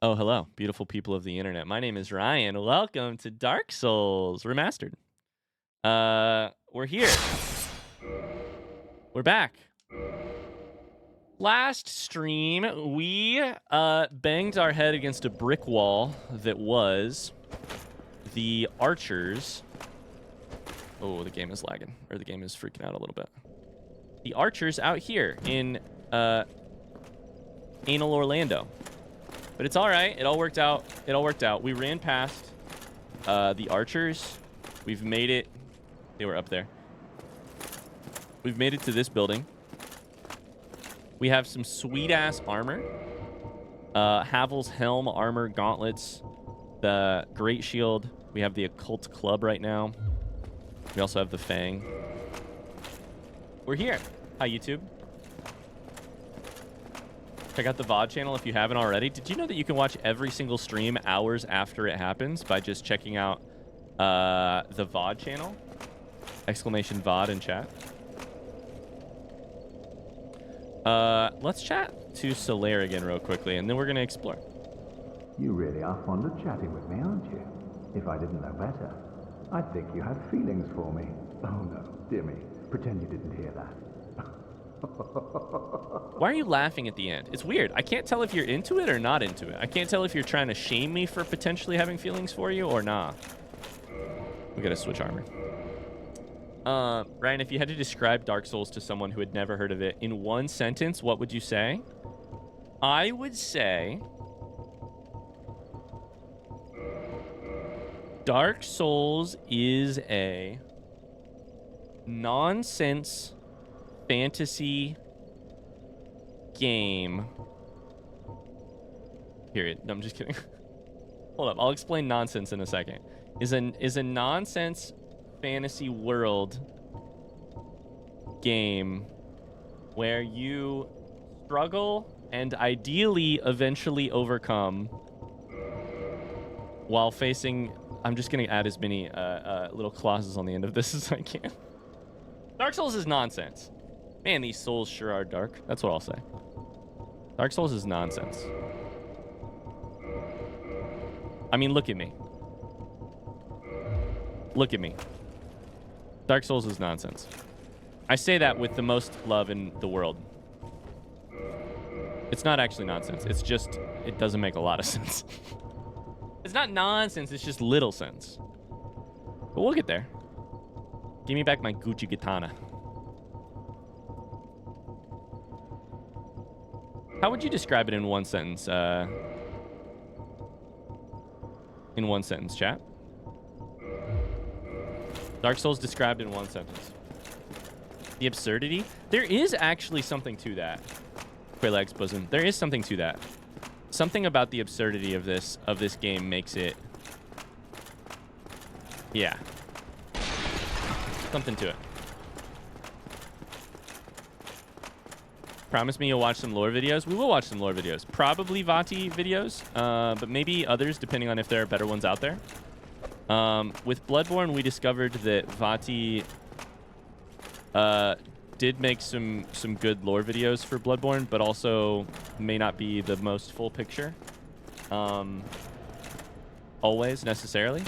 Oh, hello, beautiful people of the internet. My name is Ryan. Welcome to Dark Souls Remastered. We're here. We're back. Last stream, we banged our head against a brick wall that was the archers. Oh, the game is lagging, or the game is freaking out a little bit. The archers out here in Anal Orlando. But it's all right. It all worked out. We ran past the archers. We've made it. They were up there. We've made it to this building. We have some sweet-ass armor. Havel's helm, armor, gauntlets, the great shield. We have the occult club right now. We also have the fang. We're here. Hi, YouTube. Check out the VOD channel if you haven't already. Did you know that you can watch every single stream hours after it happens by just checking out the VOD channel? Exclamation VOD in chat. Let's chat to Solaire again real quickly, and then we're going to explore. You really are fond of chatting with me, aren't you? If I didn't know better, I'd think you had feelings for me. Oh no, dear me. Pretend you didn't hear that. Why are you laughing at the end? It's weird. I can't tell if you're into it or not into it. I can't tell if you're trying to shame me for potentially having feelings for you or nah. We gotta switch armor. Ryan, if you had to describe Dark Souls to someone who had never heard of it in one sentence, what would you say? I would say Dark Souls is a nonsense fantasy game. Period. No, I'm just kidding. Hold up. I'll explain nonsense in a second. Is a nonsense fantasy world game where you struggle and ideally eventually overcome while facing... I'm just going to add as many little clauses on the end of this as I can. Dark Souls is nonsense. Man, these souls sure are dark. That's what I'll say. Dark Souls is nonsense. I mean, look at me. Look at me. Dark Souls is nonsense. I say that with the most love in the world. It's not actually nonsense. It's just, it doesn't make a lot of sense. It's not nonsense. It's just little sense. But we'll get there. Give me back my Gucci katana. How would you describe it in one sentence? In one sentence, chat. Dark Souls described in one sentence. The absurdity? There is actually something to that. Quayleg's bosom. There is something to that. Something about the absurdity of this game makes it... Yeah. Something to it. Promise me you'll watch some lore videos. We will watch some lore videos. Probably Vati videos, but maybe others, depending on if there are better ones out there. With Bloodborne, we discovered that Vati did make some good lore videos for Bloodborne, but also may not be the most full picture. Always, necessarily.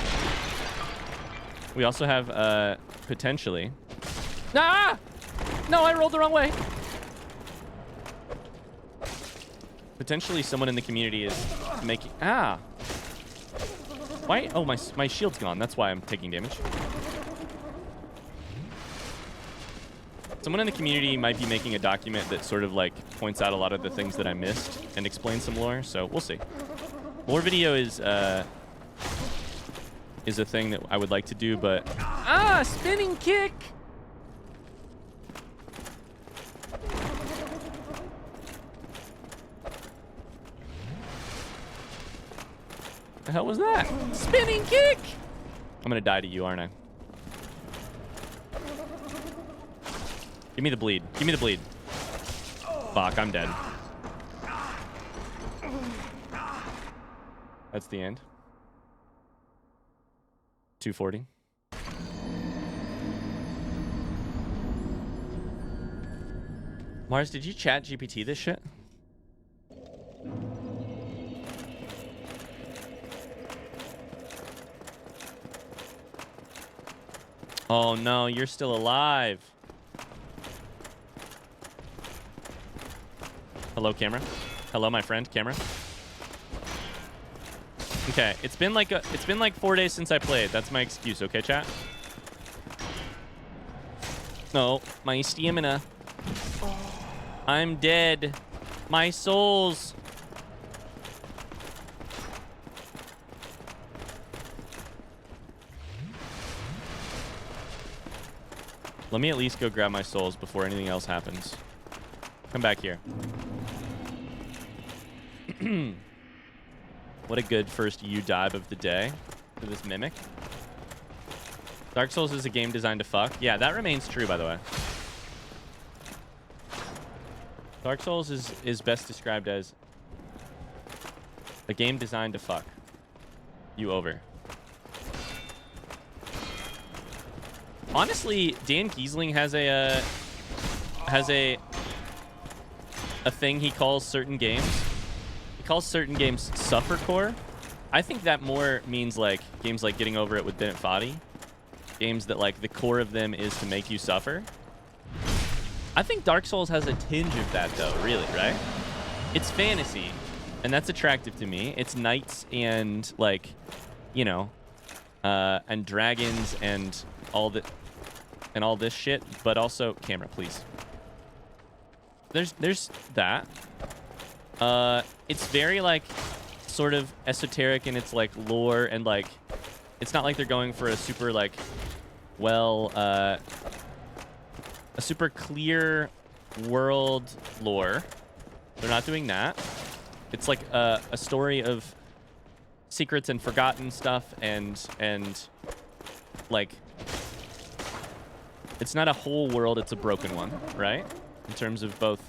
We also have, potentially... Ah! No, I rolled the wrong way. Potentially someone in the community is making... Ah! Why? Oh, my shield's gone. That's why I'm taking damage. Someone in the community might be making a document that sort of, like, points out a lot of the things that I missed and explains some lore, so we'll see. Lore video is a thing that I would like to do, but... Ah! Spinning kick! The hell was that? Spinning kick! I'm gonna die to you, aren't I? Give me the bleed. Give me the bleed. Fuck, I'm dead. That's the end. 240. Mars, did you chat GPT this shit? Oh no, you're still alive. Hello, camera. Hello, my friend, camera. Okay, it's been like 4 days since I played. That's my excuse, okay, chat? No, my stamina. I'm dead. My souls. Let me at least go grab my souls before anything else happens. Come back here. What a good first dive of the day for this mimic. Dark Souls is a game designed to fuck. Yeah, that remains true, by the way. Dark Souls is best described as a game designed to fuck you over. Honestly, Dan Giesling has a thing he calls certain games. He calls certain games suffercore. I think that more means like games like Getting Over It with Bennett Foddy. Games that like the core of them is to make you suffer. I think Dark Souls has a tinge of that though, really, right? It's fantasy, and that's attractive to me. It's knights and like, you know, and dragons and all this shit, but also camera, please. There's that. It's very like sort of esoteric in its like lore, and like it's not like they're going for a super like a super clear world lore. They're not doing that. It's like a story of secrets and forgotten stuff, and like it's not a whole world, it's a broken one, right? In terms of both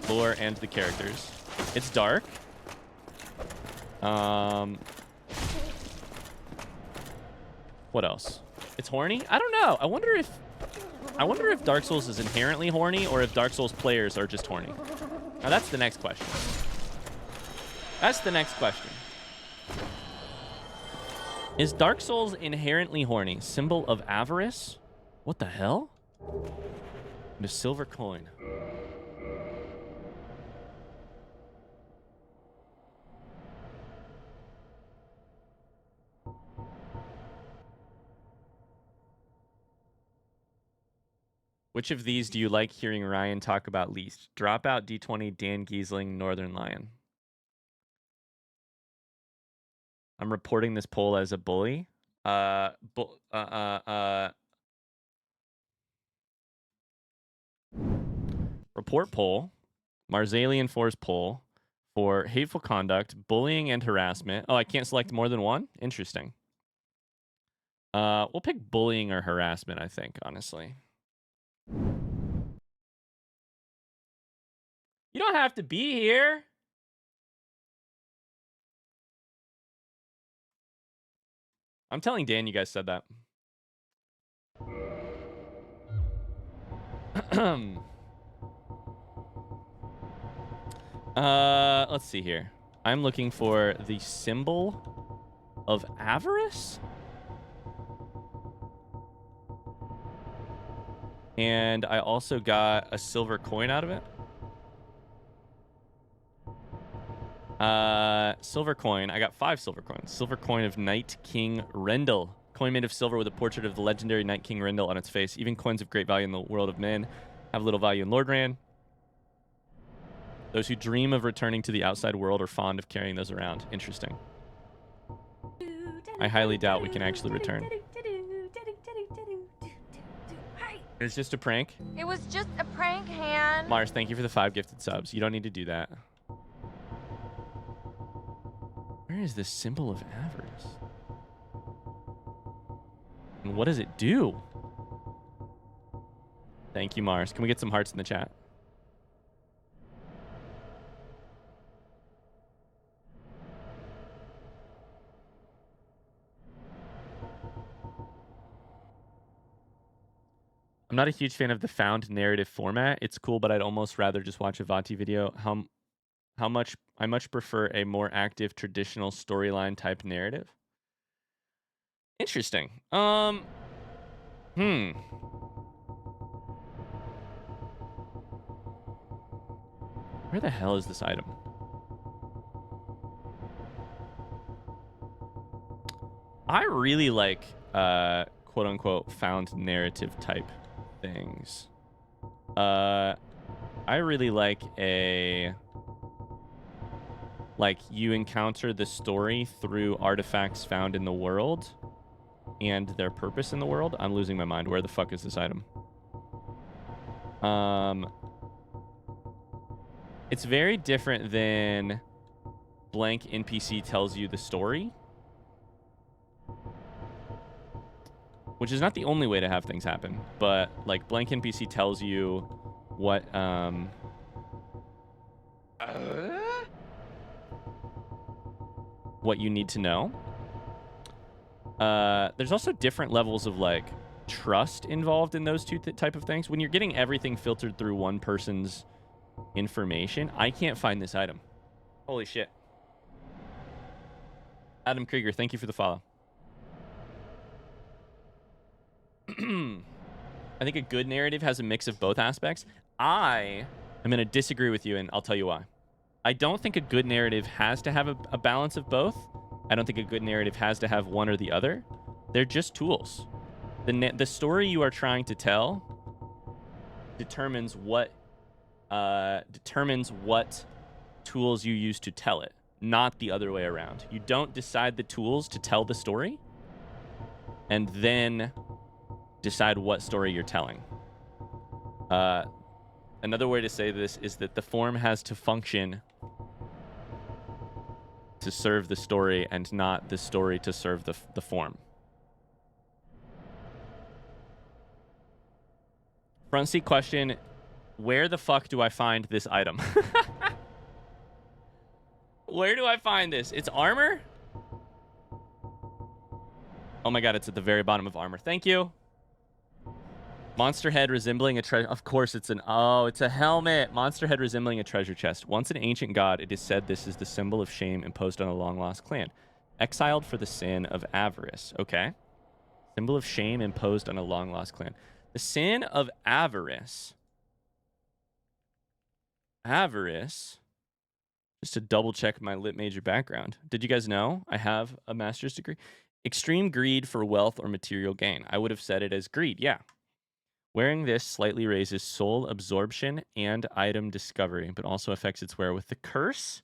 lore and the characters. It's dark. What else? It's horny? I don't know. I wonder if Dark Souls is inherently horny, or if Dark Souls players are just horny. Now that's the next question. That's the next question. Is Dark Souls inherently horny? Symbol of avarice? What the hell? And a silver coin. Which of these do you like hearing Ryan talk about least? Dropout, D20, Dan Giesling, Northern Lion. I'm reporting this poll as a bully. Report poll. Marzalian Force poll for hateful conduct, bullying, and harassment. Oh, I can't select more than one? Interesting. We'll pick bullying or harassment, I think, honestly. You don't have to be here. I'm telling Dan you guys said that. Let's see here. I'm looking for the symbol of avarice. And I also got a silver coin out of it. Silver coin. I got 5 silver coins. Silver coin of Knight King Rendell. Coin made of silver with a portrait of the legendary Knight King Rendell on its face. Even coins of great value in the world of men have little value in Lordran. Those who dream of returning to the outside world are fond of carrying those around. Interesting. I highly doubt we can actually return. It was just a prank. It was just a prank, Han. Mars, thank you for the 5 gifted subs. You don't need to do that. Where is this symbol of avarice? And what does it do? Thank you, Mars. Can we get some hearts in the chat? I'm not a huge fan of the found narrative format. It's cool, but I'd almost rather just watch a Vati video. I much prefer a more active traditional storyline type narrative. Interesting. Where the hell is this item? I really like quote unquote found narrative type things. I really like you encounter the story through artifacts found in the world and their purpose in the world. I'm losing my mind. Where the fuck is this item? It's very different than blank NPC tells you the story, which is not the only way to have things happen, but like blank NPC tells you what what you need to know. There's also different levels of like trust involved in those two type of things. When you're getting everything filtered through one person's information, I can't find this item. Holy shit. Adam Krieger, thank you for the follow. I think a good narrative has a mix of both aspects. I am going to disagree with you, and I'll tell you why. I don't think a good narrative has to have a balance of both. I don't think a good narrative has to have one or the other. They're just tools. The story you are trying to tell determines what tools you use to tell it, not the other way around. You don't decide the tools to tell the story and then decide what story you're telling. Another way to say this is that the form has to function to serve the story and not the story to serve the form. Front seat question, where the fuck do I find this item? Where do I find this? It's armor? Oh my god, it's at the very bottom of armor. Thank you. Monster head resembling a treasure. Of course, it's it's a helmet. Monster head resembling a treasure chest. Once an ancient god, it is said this is the symbol of shame imposed on a long-lost clan. Exiled for the sin of avarice. Okay. Symbol of shame imposed on a long-lost clan. The sin of avarice. Avarice. Just to double check my lit major background. Did you guys know I have a master's degree? Extreme greed for wealth or material gain. I would have said it as greed. Yeah. Wearing this slightly raises soul absorption and item discovery, but also affects its wearer with the curse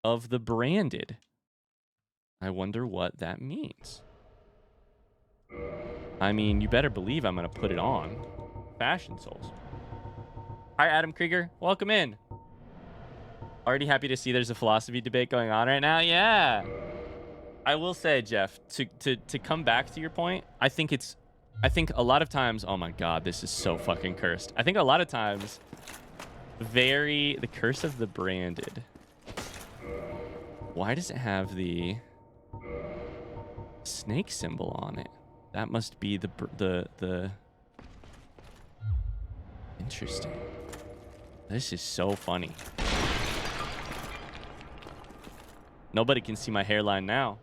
of the branded. I wonder what that means. I mean, you better believe I'm going to put it on. Fashion souls. Hi, Adam Krieger. Welcome in. Already happy to see there's a philosophy debate going on right now. Yeah. I will say, Jeff, to come back to your point, I think a lot of times, oh my god, this is so fucking cursed. I think a lot of times, the curse of the branded. Why does it have the snake symbol on it? That must be the interesting. This is so funny. Nobody can see my hairline now.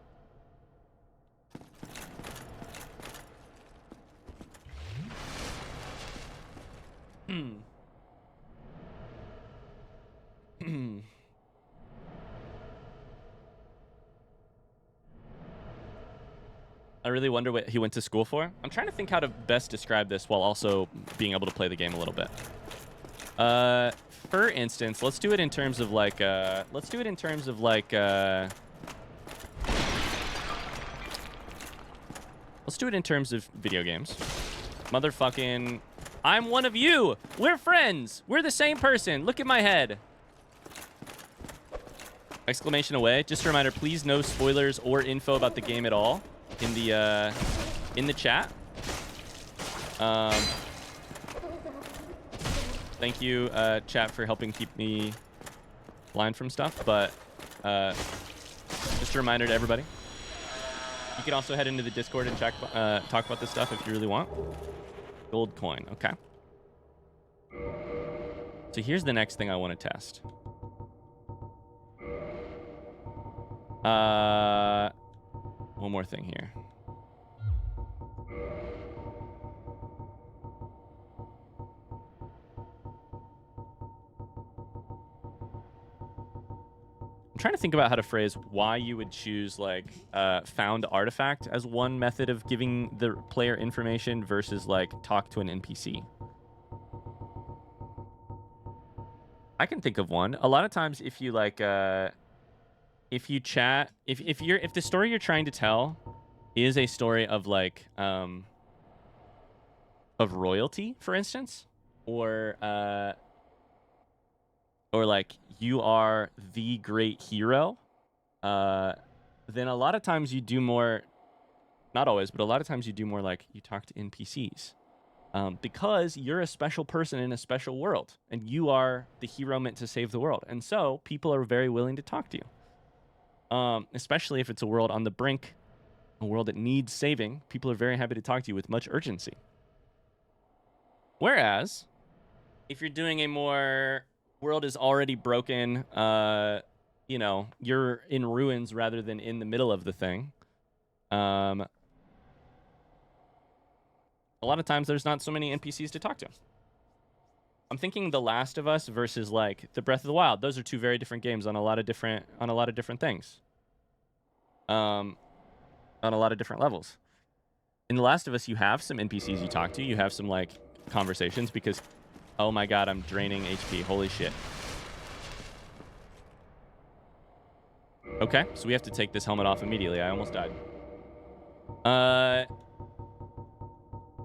I really wonder what he went to school for. I'm trying to think how to best describe this while also being able to play the game a little bit. For instance, let's do it in terms of like video games. Motherfucking, I'm one of you. We're friends. We're the same person. Look at my head. Exclamation away. Just a reminder, please no spoilers or info about the game at all in the chat. Thank you, chat, for helping keep me blind from stuff. But just a reminder to everybody. You can also head into the Discord and talk about this stuff if you really want. Gold coin. Okay. So here's the next thing I want to test. One more thing here. I'm trying to think about how to phrase why you would choose like found artifact as one method of giving the player information versus like talk to an NPC. I can think of one. A lot of times if you like if you chat, if the story you're trying to tell is a story of like of royalty, for instance, or like you are the great hero, then a lot of times you do more, not always, but a lot of times you do more like you talk to NPCs. Because you're a special person in a special world, and you are the hero meant to save the world. And so people are very willing to talk to you. Especially if it's a world on the brink, a world that needs saving, people are very happy to talk to you with much urgency. Whereas, if you're doing a more world is already broken, you know, you're in ruins rather than in the middle of the thing, a lot of times there's not so many NPCs to talk to. I'm thinking The Last of Us versus like The Breath of the Wild. Those are two very different games on a lot of different things. On a lot of different levels. In The Last of Us, you have some NPCs you talk to. You have some like conversations because, oh my god, I'm draining HP. Holy shit. Okay, so we have to take this helmet off immediately. I almost died.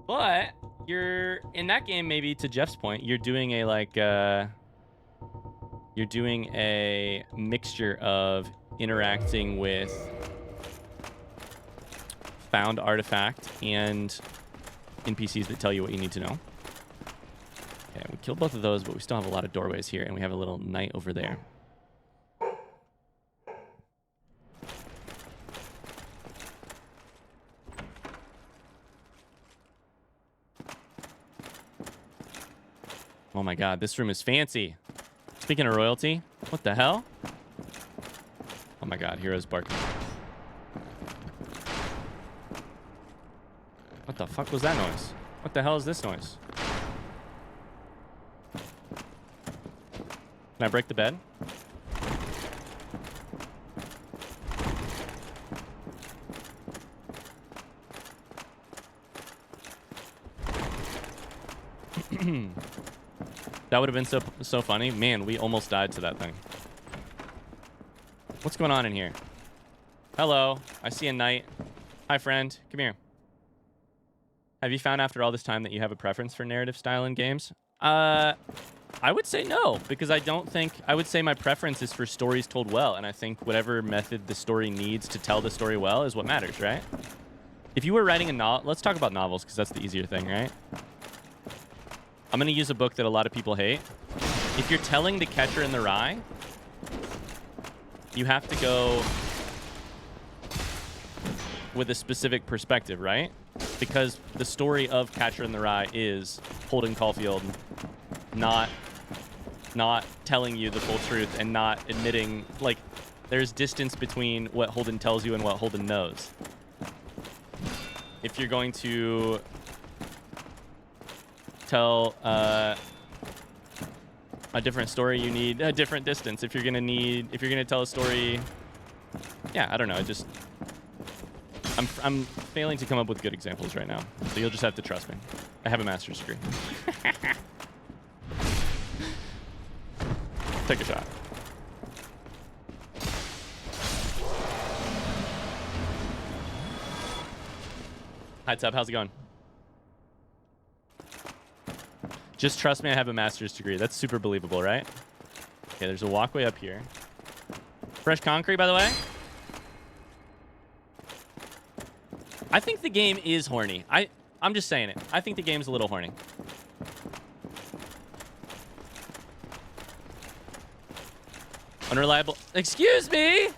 But you're in that game, maybe to Jeff's point, you're doing a like you're doing a mixture of interacting with found artifact and NPCs that tell you what you need to know. Okay, we killed both of those, but we still have a lot of doorways here, and we have a little knight over there. Oh my god, this room is fancy. Speaking of royalty, what the hell? Oh my god, heroes barking. What the fuck was that noise? What the hell is this noise? Can I break the bed? That would have been so funny. Man, we almost died to that thing. What's going on in here? Hello. I see a knight. Hi, friend. Come here. Have you found after all this time that you have a preference for narrative style in games? I would say no, because I don't think... I would say my preference is for stories told well, and I think whatever method the story needs to tell the story well is what matters, right? If you were writing a novel... Let's talk about novels, because that's the easier thing, right? I'm going to use a book that a lot of people hate. If you're telling The Catcher in the Rye, you have to go with a specific perspective, right? Because the story of Catcher in the Rye is Holden Caulfield not telling you the full truth and not admitting, like, there's distance between what Holden tells you and what Holden knows. If you're going to tell a different story, you need a different distance. If you're gonna tell a story, yeah, I don't know. I'm failing to come up with good examples right now, so you'll just have to trust me. I have a master's degree. Take a shot. Hi, Tub. How's it going? Just trust me, I have a master's degree. That's super believable, right? Okay, there's a walkway up here. Fresh concrete, by the way. I think the game is horny. I'm just saying it. I think the game's a little horny. Unreliable. Excuse me!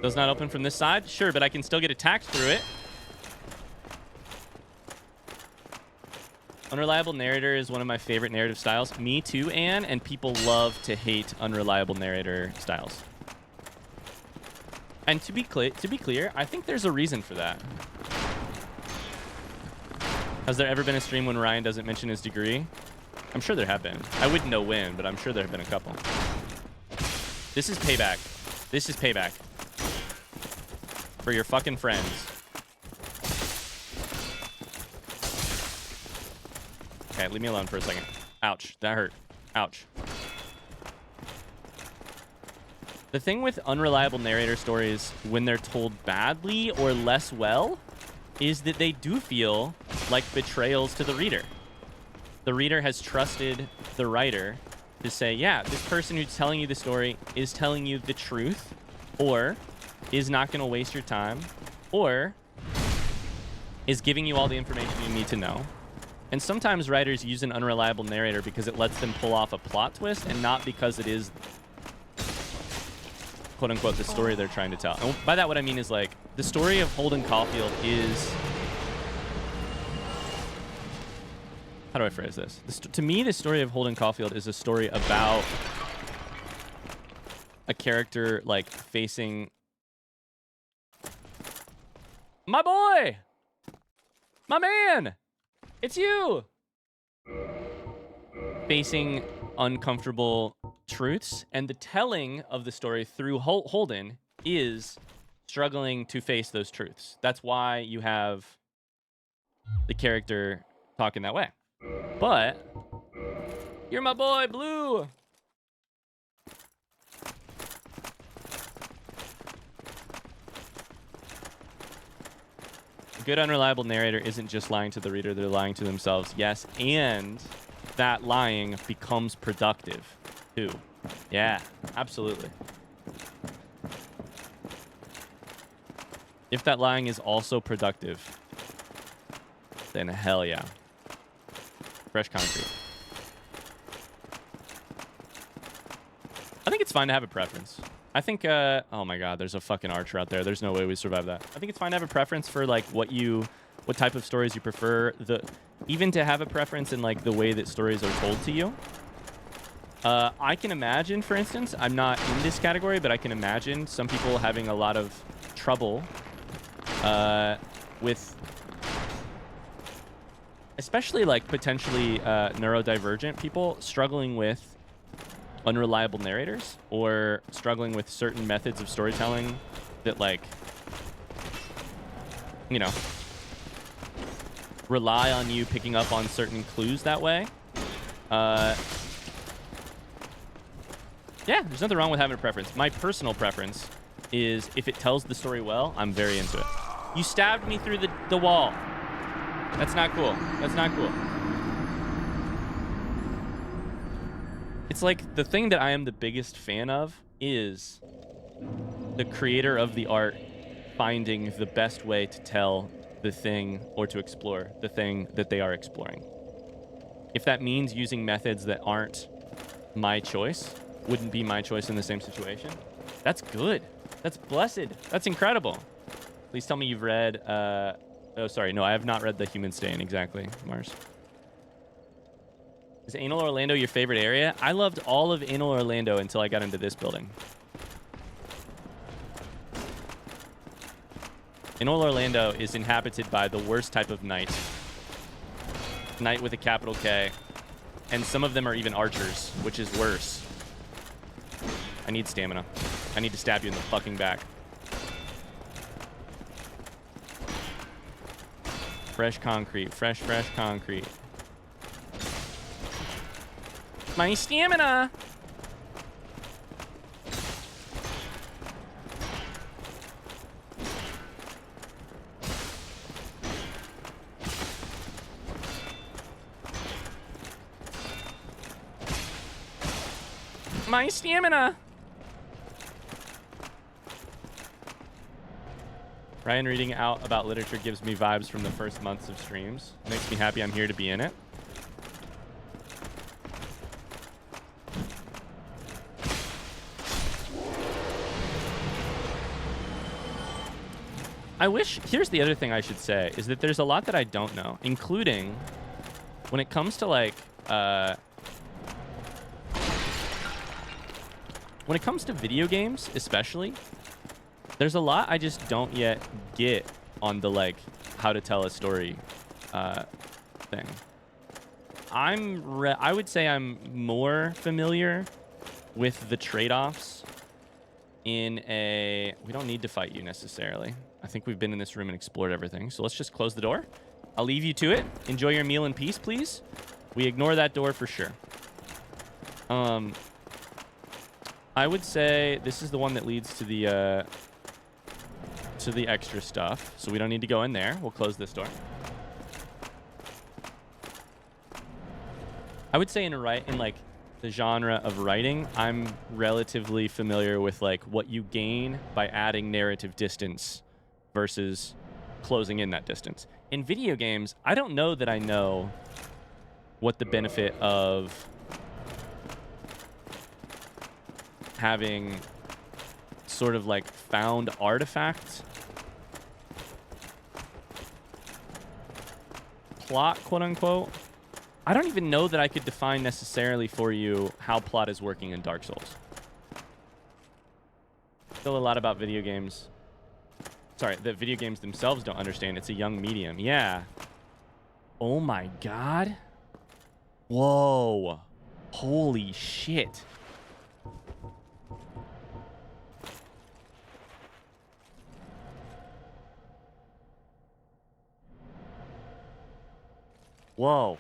Does not open from this side? Sure, but I can still get attacked through it. Unreliable narrator is one of my favorite narrative styles. Me too, Anne, and people love to hate unreliable narrator styles. And to be clear, I think there's a reason for that. Has there ever been a stream when Ryan doesn't mention his degree? I'm sure there have been. I wouldn't know when, but I'm sure there have been a couple. This is payback. This is payback. For your fucking friends. Okay, leave me alone for a second. Ouch, that hurt. Ouch. The thing with unreliable narrator stories when they're told badly or less well is that they do feel like betrayals to the reader. The reader has trusted the writer to say, yeah, this person who's telling you the story is telling you the truth, or is not going to waste your time, or is giving you all the information you need to know. And sometimes writers use an unreliable narrator because it lets them pull off a plot twist and not because it is, quote unquote, the story they're trying to tell. And by that, what I mean is, like, the story of Holden Caulfield is... How do I phrase this? To me, the story of Holden Caulfield is a story about a character, like, facing... My boy! My man! It's you! Facing uncomfortable truths, and the telling of the story through Holden is struggling to face those truths. That's why you have the character talking that way. But you're my boy, Blue. A good unreliable narrator isn't just lying to the reader, they're lying to themselves. Yes, and that lying becomes productive too. Yeah, absolutely. If that lying is also productive, then hell yeah. Fresh concrete. I think it's fine to have a preference. I think, oh my God, there's a fucking archer out there. There's no way we survive that. I think it's fine to have a preference for, like, what type of stories you prefer. Even to have a preference in, like, the way that stories are told to you. I can imagine, for instance, I'm not in this category, but I can imagine some people having a lot of trouble with, especially, like, potentially neurodivergent people struggling with unreliable narrators, or struggling with certain methods of storytelling that, like, you know, rely on you picking up on certain clues that way. Yeah, there's nothing wrong with having a preference. My personal preference is if it tells the story well, I'm very into it. You stabbed me through the wall. That's not cool. That's not cool. It's like the thing that I am the biggest fan of is the creator of the art finding the best way to tell the thing or to explore the thing that they are exploring. If that means using methods that aren't my choice, wouldn't be my choice in the same situation, that's good. That's blessed. That's incredible. Please tell me you've read... oh, sorry. No, I have not read The Human Stain. Exactly, Mars. Is Anor Orlando your favorite area? I loved all of Anor Orlando until I got into this building. Anor Orlando is inhabited by the worst type of knight. Knight with a capital K. And some of them are even archers, which is worse. I need stamina. I need to stab you in the fucking back. Fresh concrete. Fresh concrete. My stamina! My stamina! Ryan reading out about literature gives me vibes from the first months of streams. Makes me happy I'm here to be in it. I wish... Here's the other thing I should say, is that there's a lot that I don't know, including when it comes to, like... when it comes to video games, especially, there's a lot I just don't yet get on the, like, how to tell a story thing. I would say I'm more familiar with the trade-offs in a... We don't need to fight you necessarily. I think we've been in this room and explored everything. So let's just close the door. I'll leave you to it. Enjoy your meal in peace, please. We ignore that door for sure. I would say this is the one that leads to the extra stuff. So we don't need to go in there. We'll close this door. I would say in like the genre of writing, I'm relatively familiar with like what you gain by adding narrative distance versus closing in that distance. In video games, I don't know that I know what the benefit of having sort of like found artifact plot, quote unquote. I don't even know that I could define necessarily for you how plot is working in Dark Souls. Still a lot about video games. Sorry, that video games themselves don't understand. It's a young medium. Yeah. Oh my God. Whoa. Holy shit. Whoa.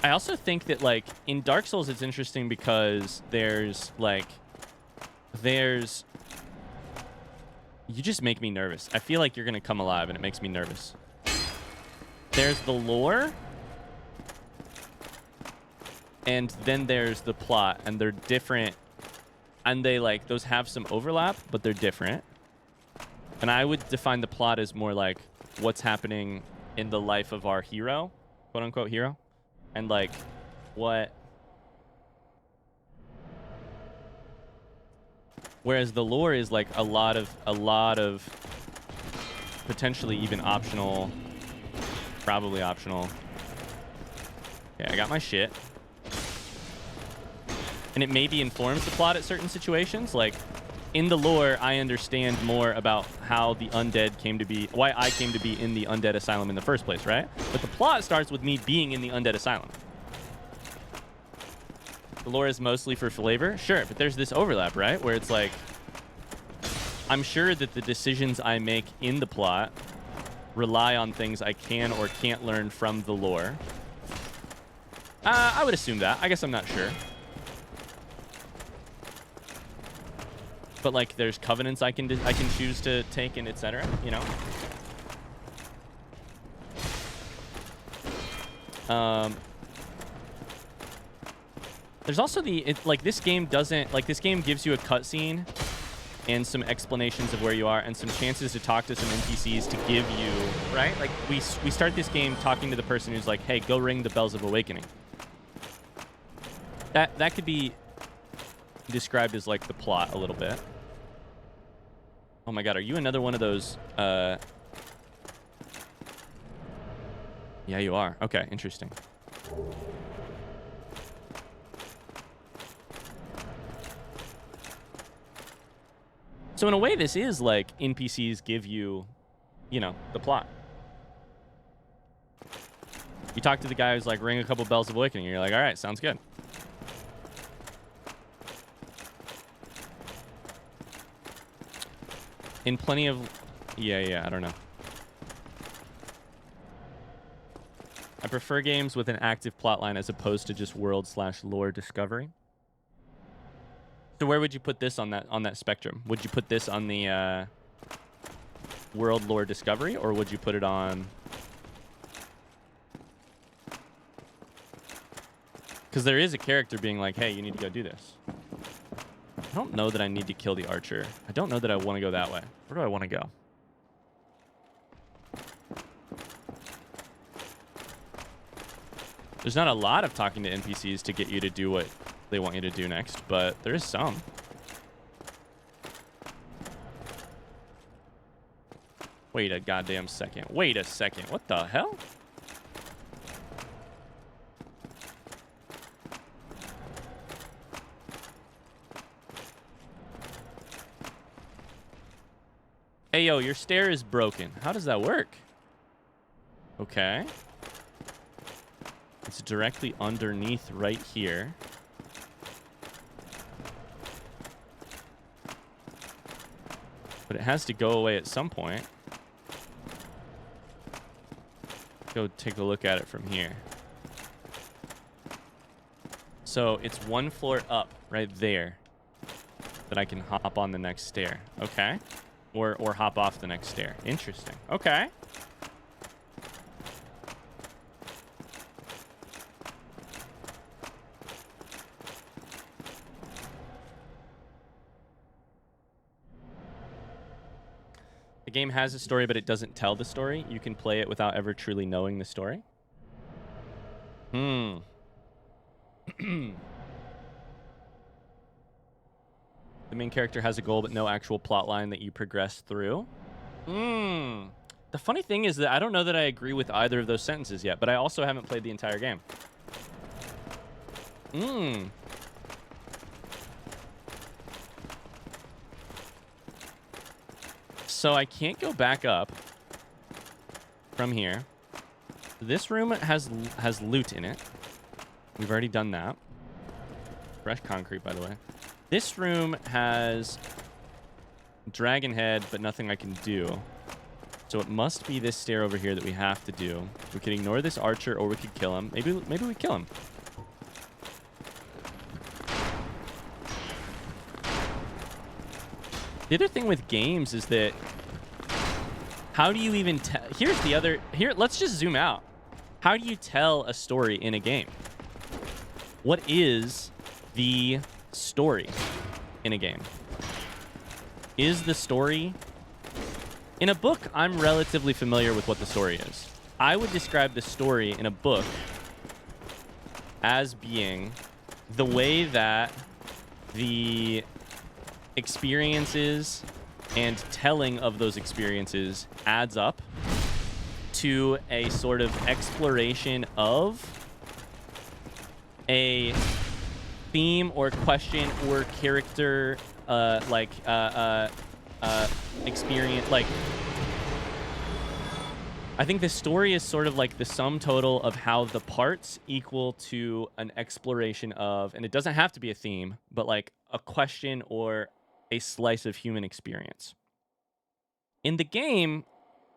I also think that, like, in Dark Souls, it's interesting because there's... You just make me nervous. I feel like you're going to come alive, and it makes me nervous. There's the lore. And then there's the plot, and they're different. And they, like, those have some overlap, but they're different. And I would define the plot as more like what's happening in the life of our hero, quote-unquote hero. And, like, what... Whereas the lore is, like, a lot of potentially even optional, probably optional. Okay, I got my shit. And it maybe informs the plot at certain situations. Like, in the lore, I understand more about how the undead came to be, why I came to be in the undead asylum in the first place, right? But the plot starts with me being in the undead asylum. The lore is mostly for flavor, sure, but there's this overlap, right? Where it's like, I'm sure that the decisions I make in the plot rely on things I can or can't learn from the lore. I would assume that. I guess I'm not sure. But, like, there's covenants I can choose to take and etc., you know? There's also this game doesn't... Like, this game gives you a cutscene and some explanations of where you are and some chances to talk to some NPCs to give you... Right? Like, we start this game talking to the person who's like, hey, go ring the bells of awakening. That could be described as, like, the plot a little bit. Oh my god, are you another one of those... Yeah, you are. Okay, interesting. So in a way, this is like NPCs give you, you know, the plot. You talk to the guy who's like, ring a couple bells of awakening, and you're like, all right, sounds good. In plenty of... Yeah, I don't know. I prefer games with an active plotline as opposed to just world/lore discovery. So where would you put this on that spectrum? Would you put this on the world lore discovery, or would you put it on... Because there is a character being like, hey, you need to go do this. I don't know that I need to kill the archer. I don't know that I want to go that way. Where do I want to go? There's not a lot of talking to NPCs to get you to do what they want you to do next, but there is some. Wait a goddamn second. Wait a second. What the hell? Hey, yo, your stair is broken. How does that work? Okay. It's directly underneath right here. But it has to go away at some point. Go take a look at it from here. So it's one floor up right there that I can hop on the next stair. Okay. Or hop off the next stair. Interesting. Okay. The game has a story, but it doesn't tell the story. You can play it without ever truly knowing the story. The main character has a goal, but no actual plot line that you progress through. The funny thing is that I don't know that I agree with either of those sentences yet, but I also haven't played the entire game. So I can't go back up from here. This room has loot in it. We've already done that. Fresh concrete, by the way. This room has dragon head, but nothing I can do. So it must be this stair over here that we have to do. We could ignore this archer, or we could kill him. Maybe we kill him. The other thing with games is that how do you even tell? Here's the other. Here, let's just zoom out. How do you tell a story in a game? What is the story in a game? Is the story... In a book, I'm relatively familiar with what the story is. I would describe the story in a book as being the way that the experiences and telling of those experiences adds up to a sort of exploration of a theme or question or character experience. Like, I think the story is sort of like the sum total of how the parts equal to an exploration of, and it doesn't have to be a theme, but like a question or a slice of human experience. In the game,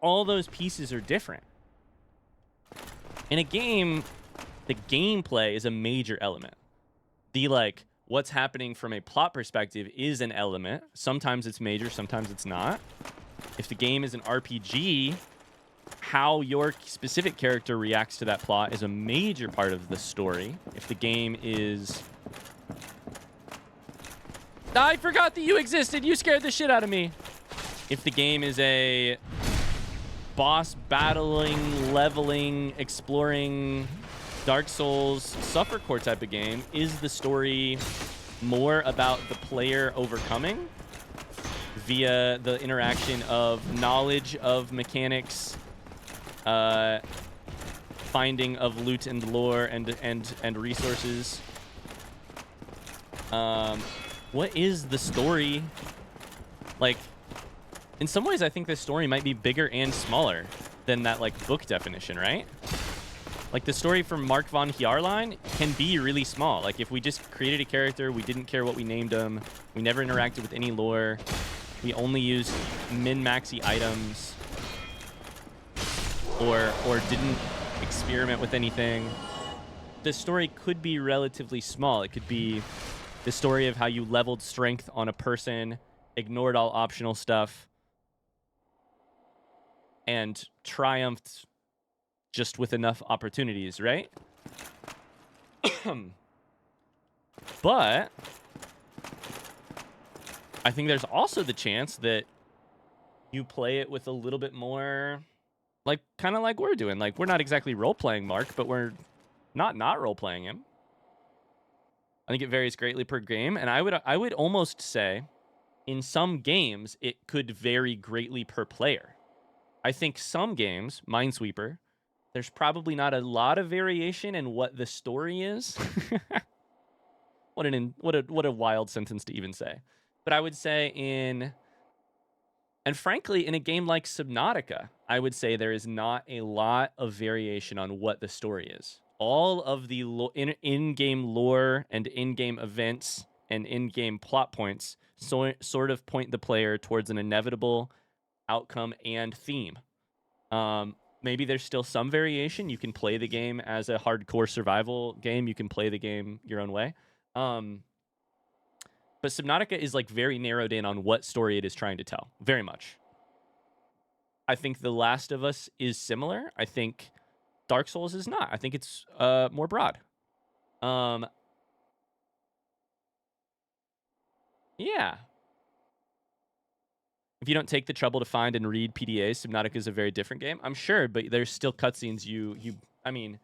all those pieces are different. In a game, the gameplay is a major element. The like what's happening from a plot perspective is an element. Sometimes it's major, sometimes it's not. If the game is an RPG, how your specific character reacts to that plot is a major part of the story. If the game is... I forgot that you existed. You scared the shit out of me. If the game is a boss battling, leveling, exploring, Dark Souls, Suffer Core type of game, is the story more about the player overcoming via the interaction of knowledge of mechanics, finding of loot and lore and resources? What is the story? Like, in some ways, I think the story might be bigger and smaller than that like book definition, right? Like the story from Mark von Hjarline can be really small. Like if we just created a character, we didn't care what we named him, we never interacted with any lore, we only used min-maxy items, or didn't experiment with anything, the story could be relatively small. It could be the story of how you leveled strength on a person, ignored all optional stuff, and triumphed just with enough opportunities, right? But I think there's also the chance that you play it with a little bit more, like, kind of like we're doing. Like, we're not exactly role-playing Mark, but we're not role-playing him. I think it varies greatly per game, and I would almost say in some games it could vary greatly per player. I think some games, Minesweeper, there's probably not a lot of variation in what the story is. What a wild sentence to even say. But I would say and frankly, in a game like Subnautica, I would say there is not a lot of variation on what the story is. All of the in-game lore and in-game events and in-game plot points sort of point the player towards an inevitable outcome and theme. Maybe there's still some variation. You can play the game as a hardcore survival game. You can play the game your own way. But Subnautica is like very narrowed in on what story it is trying to tell. Very much. I think The Last of Us is similar. I think Dark Souls is not. I think it's more broad. Yeah. If you don't take the trouble to find and read PDAs, Subnautica is a very different game. I'm sure, but there's still cutscenes I mean,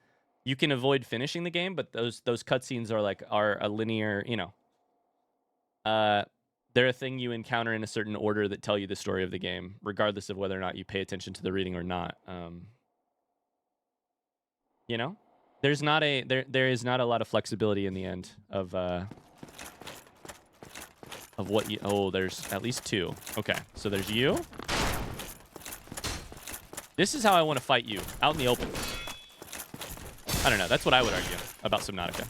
you can avoid finishing the game, but those cutscenes are a linear, you know. They're a thing you encounter in a certain order that tell you the story of the game, regardless of whether or not you pay attention to the reading or not. You know? There is not a lot of flexibility in the end of what you... Oh, there's at least two. Okay, so there's you. This is how I want to fight you, out in the open. I don't know. That's what I would argue about Subnautica.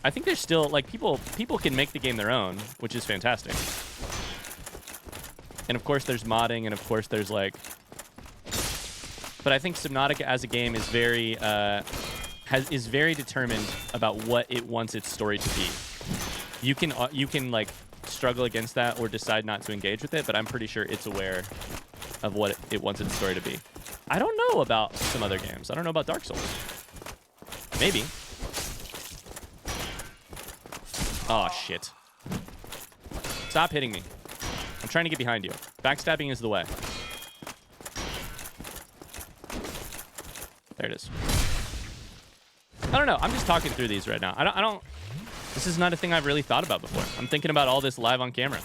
I think there's still, like, people can make the game their own, which is fantastic. And, of course, there's modding, and, of course, there's, like... But I think Subnautica as a game is very... is very determined about what it wants its story to be. You can like struggle against that or decide not to engage with it, but I'm pretty sure it's aware of what it wants its story to be. I don't know about some other games. I don't know about Dark Souls. Maybe. Oh shit. Stop hitting me. I'm trying to get behind you. Backstabbing is the way. There it is. I don't know. I'm just talking through these right now. I don't. This is not a thing I've really thought about before. I'm thinking about all this live on camera.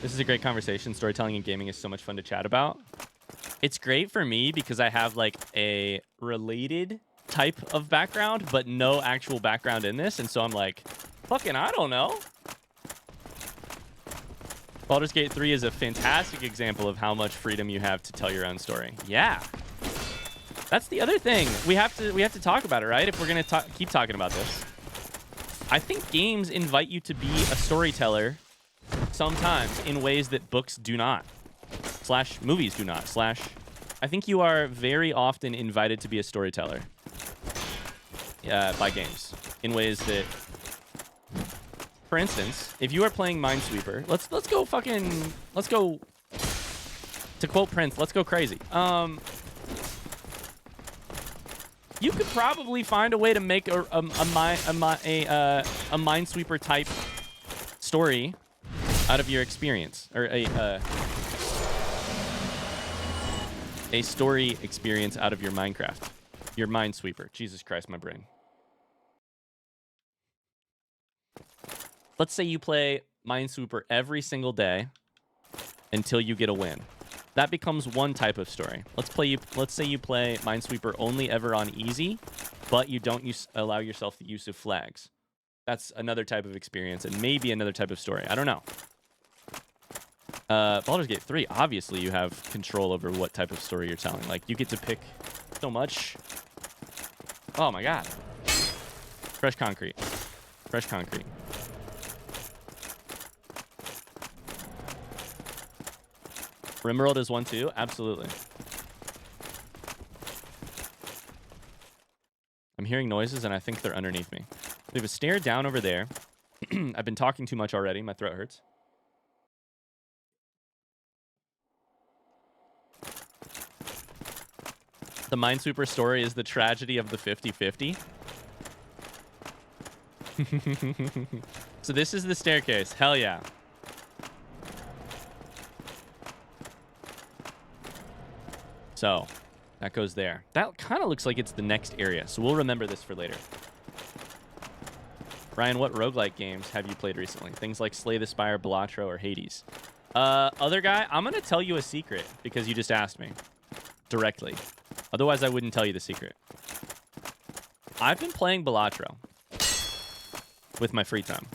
This is a great conversation. Storytelling and gaming is so much fun to chat about. It's great for me because I have like a related type of background, but no actual background in this. And so I'm like, fucking, I don't know. Baldur's Gate 3 is a fantastic example of how much freedom you have to tell your own story. Yeah. That's the other thing. We have to talk about it, right? If we're going to keep talking about this. I think games invite you to be a storyteller sometimes in ways that books do not. / movies do not. / I think you are very often invited to be a storyteller. By games in ways that, for instance, if you are playing Minesweeper, let's go to quote Prince, let's go crazy. You could probably find a way to make a Minesweeper type story out of your experience, or a story experience out of your Minecraft. Your Minesweeper. Jesus Christ, my brain. Let's say you play Minesweeper every single day until you get a win. That becomes one type of story. Let's say you play Minesweeper only ever on easy, but you don't allow yourself the use of flags. That's another type of experience and maybe another type of story. I don't know. Baldur's Gate 3, obviously you have control over what type of story you're telling. Like, you get to pick so much. Oh my god. Fresh concrete. Fresh concrete. Rimworld is one too? Absolutely. I'm hearing noises and I think they're underneath me. We have a stair down over there. I've been talking too much already. My throat hurts. The Minesweeper story is the tragedy of the 50-50. So this is the staircase. Hell yeah. So that goes there. That kind of looks like it's the next area. So we'll remember this for later. Ryan, what roguelike games have you played recently? Things like Slay the Spire, Balatro, or Hades. Other guy, I'm going to tell you a secret because you just asked me directly. Otherwise, I wouldn't tell you the secret. I've been playing Balatro with my free time.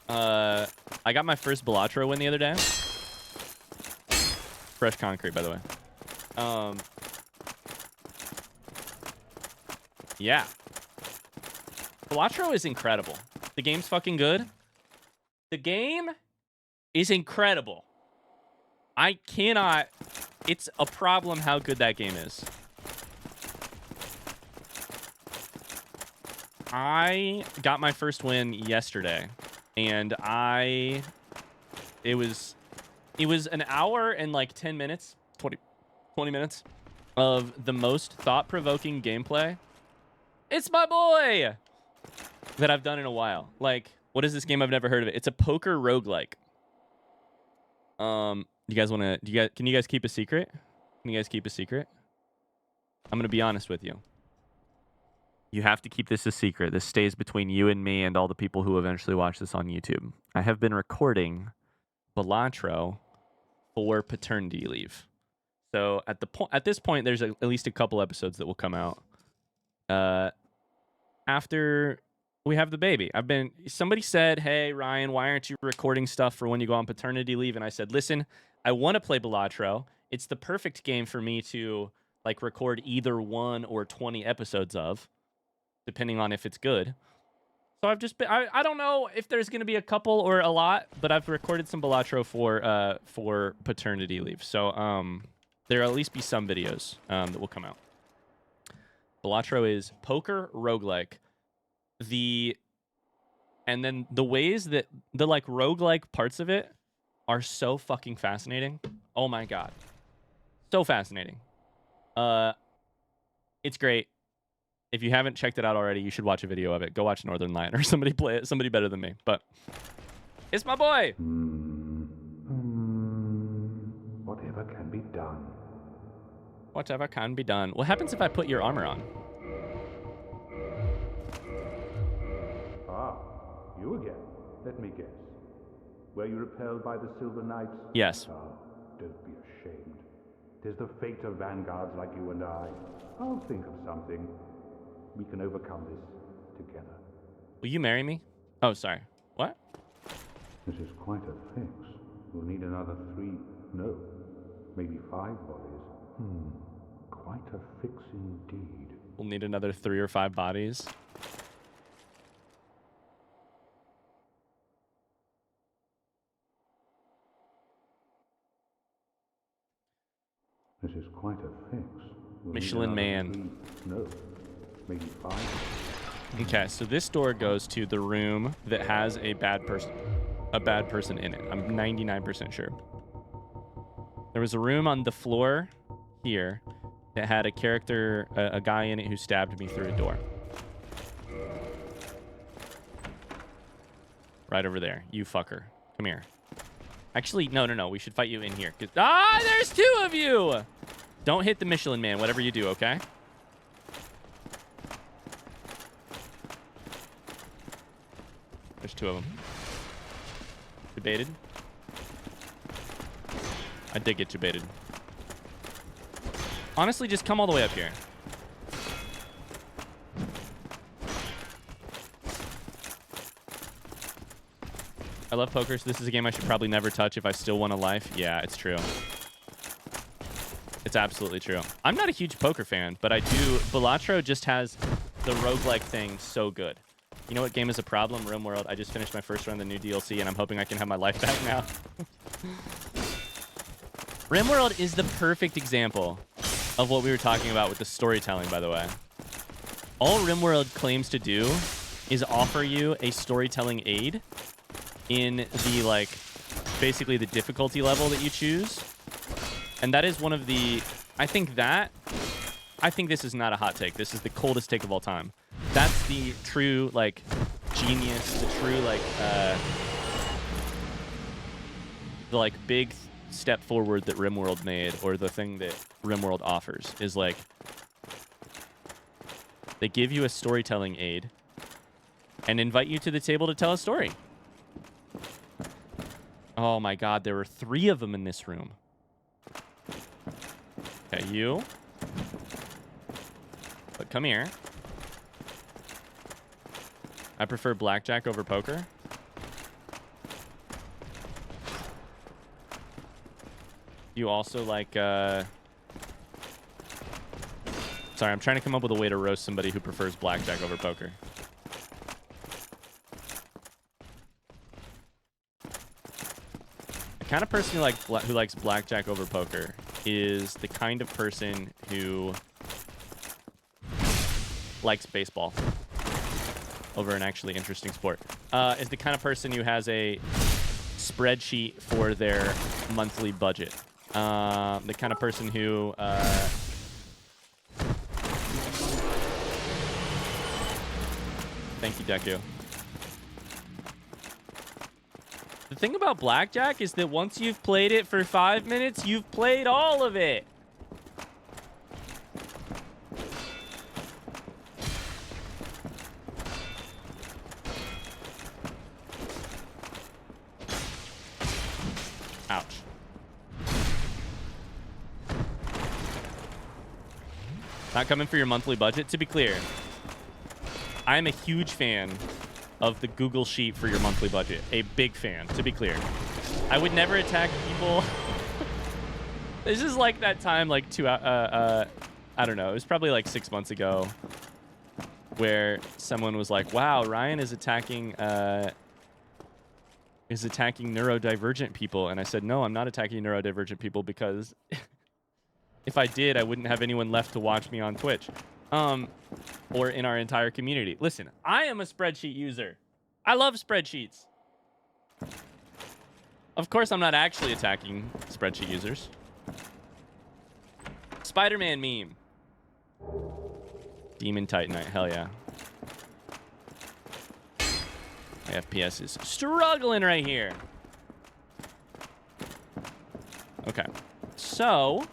I got my first Balatro win the other day. Fresh concrete, by the way. Yeah. Balatro is incredible. The game's fucking good. The game is incredible. I cannot... It's a problem how good that game is. I got my first win yesterday. And it was an hour and like 10 minutes, 20 minutes of the most thought-provoking gameplay. It's my boy that I've done in a while. Like, what is this game? I've never heard of it. It's a poker roguelike. You guys want to, can you guys keep a secret? Can you guys keep a secret? I'm going to be honest with you. You have to keep this a secret. This stays between you and me and all the people who eventually watch this on YouTube. I have been recording Balatro for paternity leave. So at this point, there's at least a couple episodes that will come out after we have the baby. Somebody said, "Hey Ryan, why aren't you recording stuff for when you go on paternity leave?" And I said, "Listen, I want to play Balatro. It's the perfect game for me to like record either 1 or 20 episodes of, depending on if it's good." So I've just been, I don't know if there's going to be a couple or a lot, but I've recorded some Balatro for paternity leave. So there'll at least be some videos that will come out. Balatro is poker roguelike. And then the ways that the like roguelike parts of it are so fucking fascinating. Oh my God. So fascinating. It's great. If you haven't checked it out already, you should watch a video of it. Go watch Northern Light or somebody play it. Somebody better than me. But it's my boy. Whatever can be done. Whatever can be done. What happens if I put your armor on? Ah, you again. Let me guess. Were you repelled by the Silver Knights? Yes. Ah, don't be ashamed. 'Tis the fate of vanguards like you and I. I'll think of something. We can overcome this together. Will you marry me? Oh, sorry. What? This is quite a fix. We'll need another 3, no, maybe 5 bodies. Quite a fix indeed. We'll need another 3 or 5 bodies. This is quite a fix. We'll Michelin Man. 3, no, maybe 5. Okay, so this door goes to the room that has a bad person in it. I'm 99% sure. There was a room on the floor here that had a character, a guy in it who stabbed me through a door. Right over there. You fucker. Come here. Actually, no. We should fight you in here. There's 2 of you! Don't hit the Michelin Man, whatever you do, okay? There's 2 of them. Debated? I did get debated. Honestly, just come all the way up here. I love poker, so this is a game I should probably never touch if I still want a life. Yeah, it's true. It's absolutely true. I'm not a huge poker fan, but I do. Balatro just has the roguelike thing so good. You know what game is a problem? RimWorld. I just finished my first run of the new DLC, and I'm hoping I can have my life back now. RimWorld is the perfect example of what we were talking about with the storytelling, by the way. All RimWorld claims to do is offer you a storytelling aid in the, like, basically the difficulty level that you choose. And that is one of the... I think this is not a hot take. This is the coldest take of all time. That's the true, like, genius, the true, like, the, like, big step forward that RimWorld made, or the thing that RimWorld offers, is, like, they give you a storytelling aid and invite you to the table to tell a story. Oh my God, there were 3 of them in this room. Okay, you. But come here. I prefer blackjack over poker. You also like, sorry, I'm trying to come up with a way to roast somebody who prefers blackjack over poker. The kind of person who likes blackjack over poker is the kind of person who likes baseball over an actually interesting sport. Is the kind of person who has a spreadsheet for their monthly budget. The kind of person who thank you, Deku. The thing about blackjack is that once you've played it for 5 minutes, you've played all of it. Ouch. Not coming for your monthly budget? To be clear, I am a huge fan of the Google Sheet for your monthly budget. A big fan, to be clear. I would never attack people. This is like that time, like I don't know, it was probably like 6 months ago where someone was like, wow, Ryan is attacking neurodivergent people. And I said, no, I'm not attacking neurodivergent people because if I did, I wouldn't have anyone left to watch me on Twitch. Or in our entire community. Listen, I am a spreadsheet user. I love spreadsheets. Of course, I'm not actually attacking spreadsheet users. Spider-Man meme. Demon Titanite, hell yeah. My FPS is struggling right here. Okay, so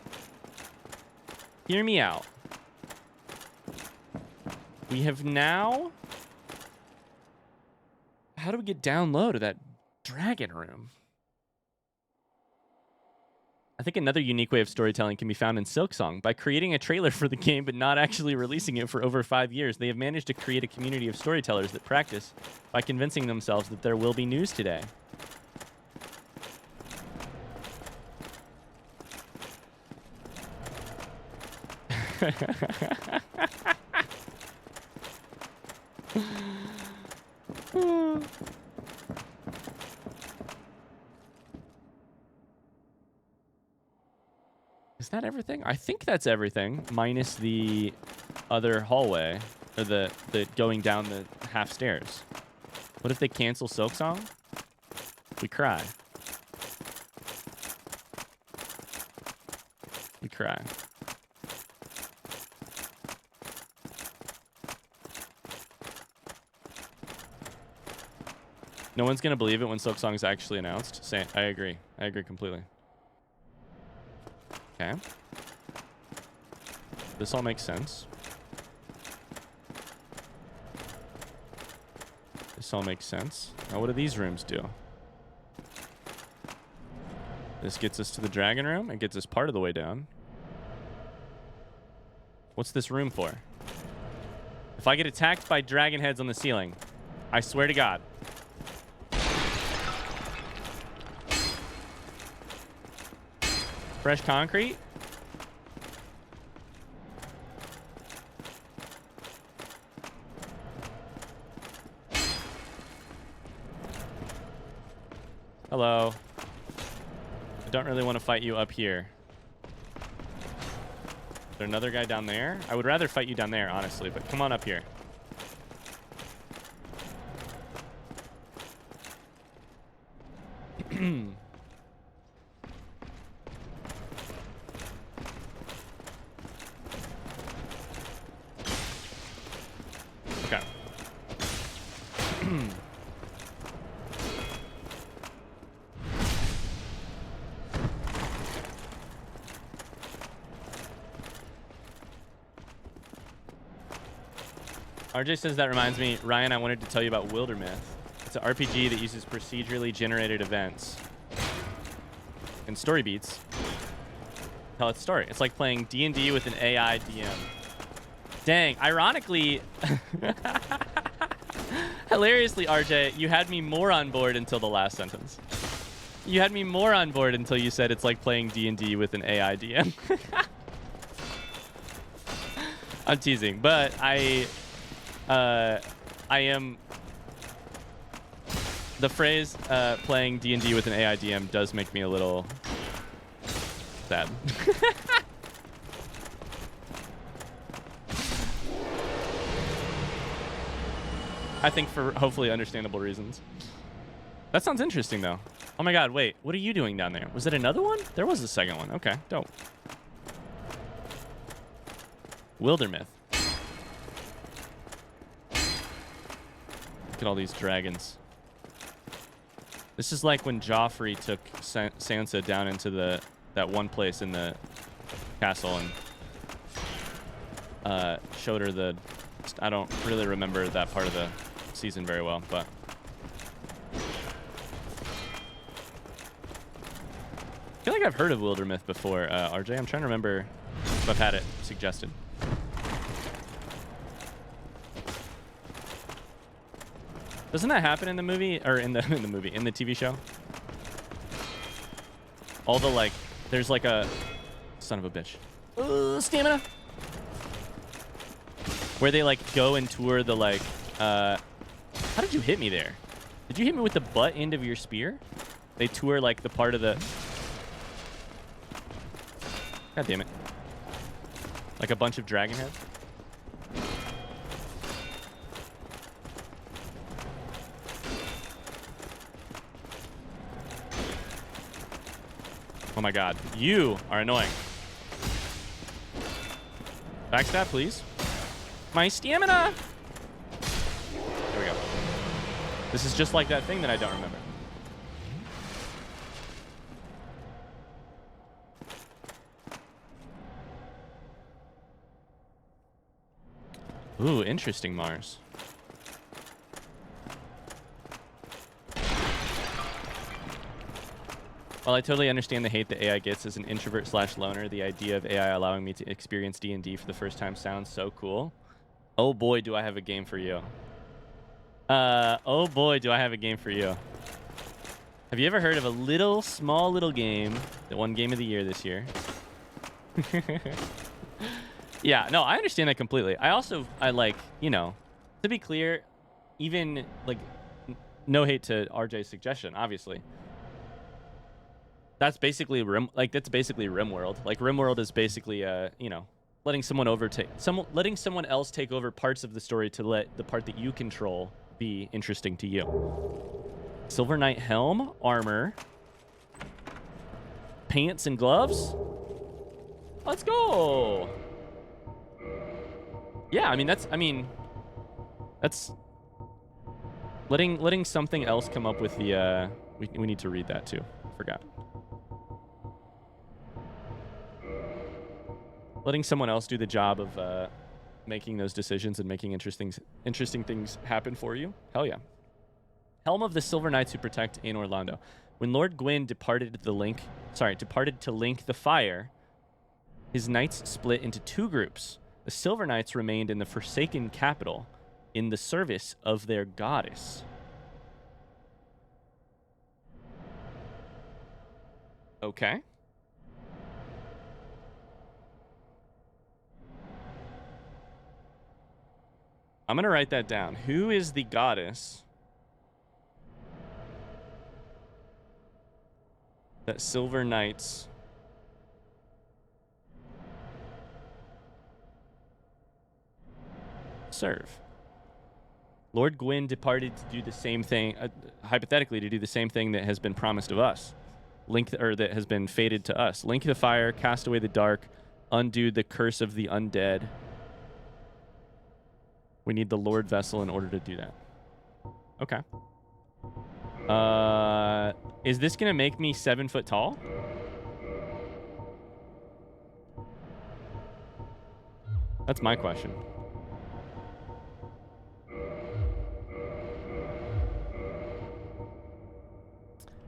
hear me out. We have now... How do we get down low to that dragon room? I think another unique way of storytelling can be found in Silksong. By creating a trailer for the game but not actually releasing it for over 5 years, they have managed to create a community of storytellers that practice by convincing themselves that there will be news today. Is that everything? I think that's everything, minus the other hallway, or the going down the half stairs. What if they cancel Silksong? We cry. We cry. No one's gonna believe it when Silksong is actually announced. I agree. I agree completely. Okay. This all makes sense. This all makes sense. Now, what do these rooms do? This gets us to the dragon room. It gets us part of the way down. What's this room for? If I get attacked by dragon heads on the ceiling, I swear to God. Fresh concrete? Hello. I don't really want to fight you up here. Is there another guy down there? I would rather fight you down there, honestly, but come on up here. Okay. RJ says that reminds me, Ryan, I wanted to tell you about Wildermyth. It's an RPG that uses procedurally generated events and story beats tell its story. It's like playing D&D with an AI DM. Dang, ironically, hilariously, RJ, you had me more on board until the last sentence. You had me more on board until you said it's like playing D&D with an AI DM. I'm teasing, but I am... The phrase playing D&D with an AI DM does make me a little sad. I think for hopefully understandable reasons. That sounds interesting, though. Oh my god, wait. What are you doing down there? Was it another one? There was a second one. Okay, dope. Wildermyth. Look at all these dragons. This is like when Joffrey took Sansa down into that one place in the castle and showed her the... I don't really remember that part of the season very well, but... I feel like I've heard of Wildermyth before, RJ. I'm trying to remember if I've had it suggested. Doesn't that happen in the movie, or in the TV show? All the like, there's like a son of a bitch. Stamina. Where they like go and tour the like. How did you hit me there? Did you hit me with the butt end of your spear? They tour like the part of the. God damn it! Like a bunch of dragon heads. Oh my god, you are annoying. Backstab, please. My stamina! There we go. This is just like that thing that I don't remember. Ooh, interesting, Mars. While I totally understand the hate that AI gets as an introvert / loner, the idea of AI allowing me to experience D&D for the first time sounds so cool. Oh boy, do I have a game for you. Oh boy, do I have a game for you. Have you ever heard of a small little game that won Game of the Year this year? Yeah, no, I understand that completely. I like, you know, to be clear, even like, no hate to RJ's suggestion, obviously. That's basically that's basically RimWorld. Like RimWorld is basically you know, letting someone else take over parts of the story to let the part that you control be interesting to you. Silver Knight helm, armor, pants and gloves. Let's go. Yeah, I mean that's letting something else come up with the we need to read that too. Forgot. Letting someone else do the job of making those decisions and making interesting things happen for you. Hell yeah. Helm of the Silver Knights who protect Anor Londo. When Lord Gwyn departed to link the fire, his knights split into two groups. The Silver Knights remained in the Forsaken capital in the service of their goddess. Okay. I'm going to write that down. Who is the goddess that Silver Knights serve? Lord Gwyn departed to do the same thing, hypothetically, to do the same thing that has been promised of us. That has been fated to us. Link the fire, cast away the dark, undo the curse of the undead. We need the Lord Vessel in order to do that. Okay. Is this going to make me 7 foot tall? That's my question.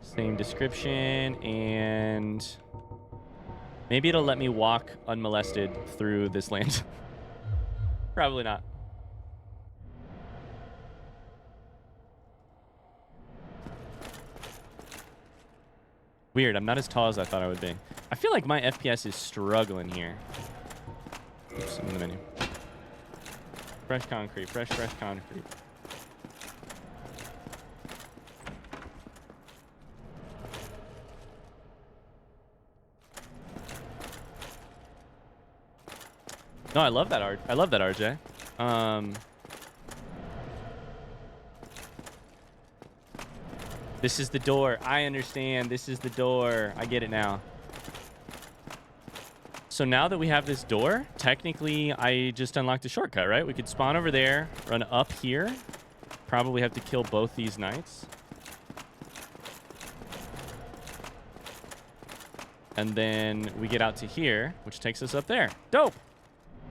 Same description and Maybe it'll let me walk unmolested through this land. Probably not. Weird, I'm not as tall as I thought I would be. I feel like my FPS is struggling here. Oops, I'm in the menu. Fresh concrete, fresh concrete. No, I love that art. I love that RJ. This is the door. I understand. This is the door. I get it now. So now that we have this door, technically I just unlocked a shortcut, right? We could spawn over there, run up here. Probably have to kill both these knights. And then we get out to here, which takes us up there. Dope.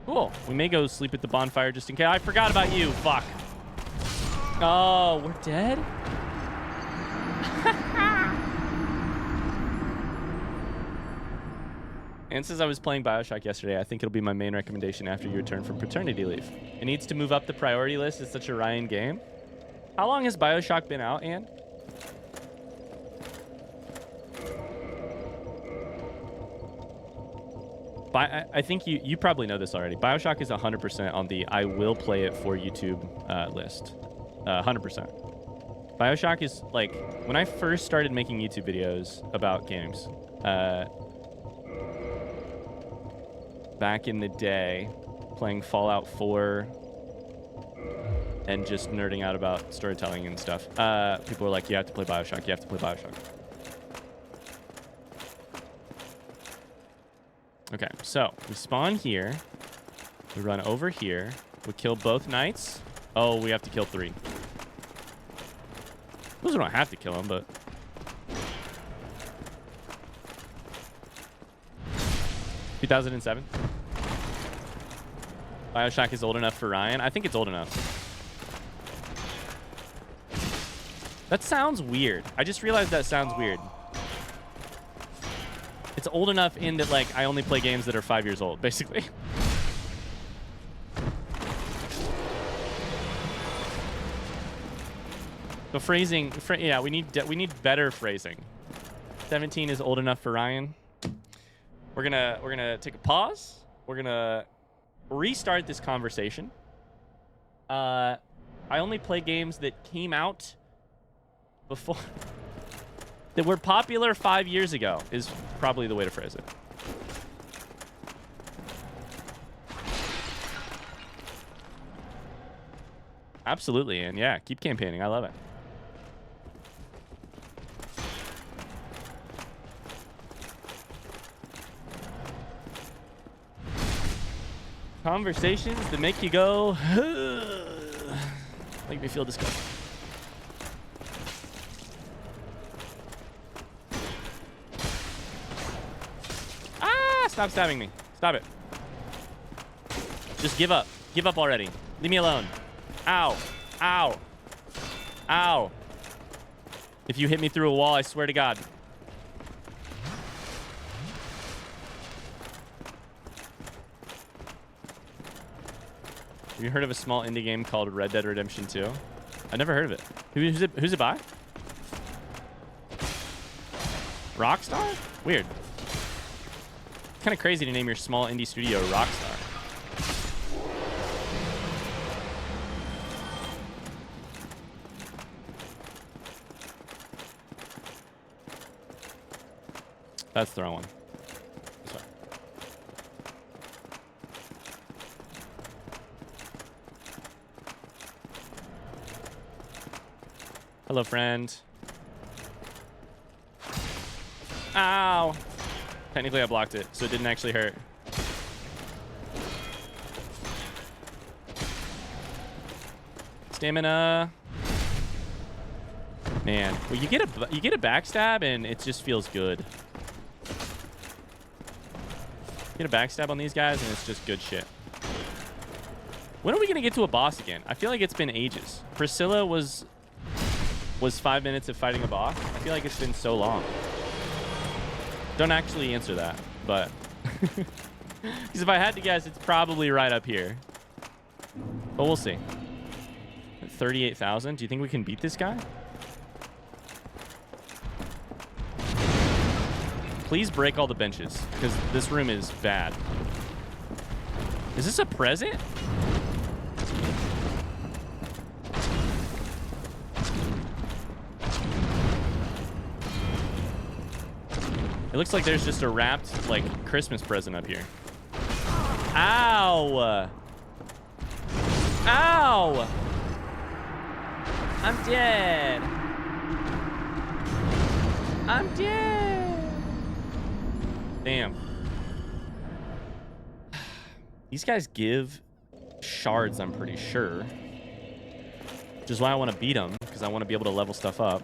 Cool. We may go sleep at the bonfire just in case. I forgot about you. Fuck. Oh, we're dead? And since I was playing Bioshock yesterday, I think it'll be my main recommendation after you return from paternity leave. It needs to move up the priority list. It's such a Ryan game. How long has Bioshock been out, Ann? I think you probably know this already. Bioshock is 100% on the I will play it for YouTube list. 100%. Bioshock is like, when I first started making YouTube videos about games, back in the day, playing Fallout 4 and just nerding out about storytelling and stuff, people were like, you have to play Bioshock, you have to play Bioshock. Okay, so we spawn here. We run over here. We kill both knights. Oh, we have to kill 3. Those we don't have to kill them, but... ...2007. Bioshock is old enough for Ryan. I think it's old enough. That sounds weird. I just realized that sounds weird. It's old enough in that, like, I only play games that are 5 years old, basically. The phrasing, yeah, we need better phrasing. 17 is old enough for Ryan. We're gonna take a pause. We're gonna restart this conversation. I only play games that came out before. That were popular 5 years ago is probably the way to phrase it. Absolutely, and yeah, keep campaigning. I love it. Conversations that make you go, make me feel disgusting. Stop stabbing me. Stop it. Just give up. Give up already. Leave me alone. Ow. Ow. Ow. If you hit me through a wall, I swear to God. Have you heard of a small indie game called Red Dead Redemption 2? I've never heard of it. Who's it by? Rockstar? Weird. Kind of crazy to name your small indie studio Rockstar. That's the wrong one. Sorry. Hello, friend. Ow. Technically, I blocked it, so it didn't actually hurt. Stamina. Man, well, you get a backstab, and it just feels good. Get a backstab on these guys, and it's just good shit. When are we gonna get to a boss again? I feel like it's been ages. Priscilla was 5 minutes of fighting a boss. I feel like it's been so long. Don't actually answer that, but Because if I had to guess, it's probably right up here. But we'll see. 38,000. Do you think we can beat this guy? Please break all the benches, because this room is bad. Is this a present? It looks like there's just a wrapped, like, Christmas present up here. Ow! Ow! I'm dead. I'm dead. Damn. These guys give shards, I'm pretty sure. Which is why I want to beat them, because I want to be able to level stuff up.